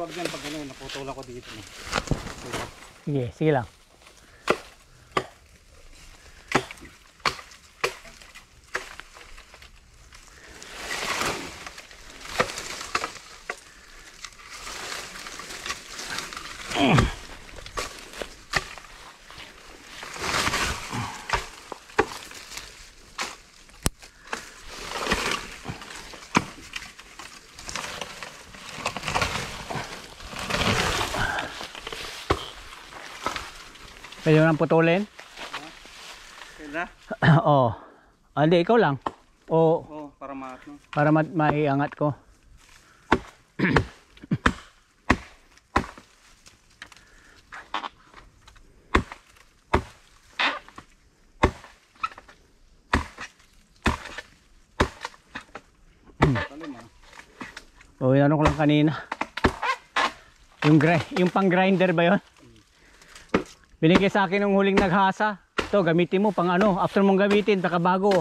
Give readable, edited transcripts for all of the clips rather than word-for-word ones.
maluwag dyan pag ano, naputulan ko dito. Sige, sige lang. Pwede mo nang putulin? Kaya? Oo. Hindi, ikaw lang. O, Oo, para maatno. para maiangat ko. O, ano ko lang kanina. Yung pang grinder ba yun? Binigay sa akin ng huling naghasa. Ito, gamitin mo pang ano. After mong gamitin, saka bago.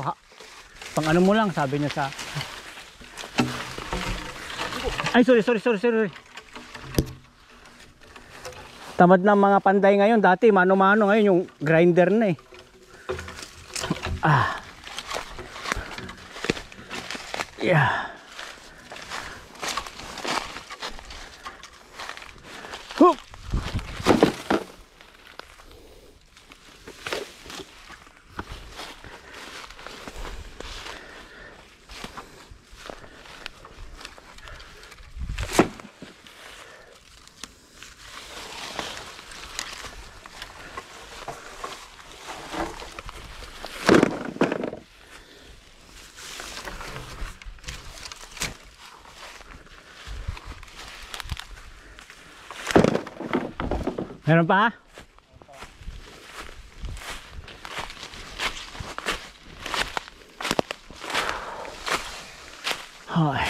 Pang ano mo lang, sabi niya sa... Ay, sorry. Tamad na mga panday ngayon. Dati, mano-mano. Ngayon, yung grinder na eh. Yeah. Hoop! Meron pa? Hoy.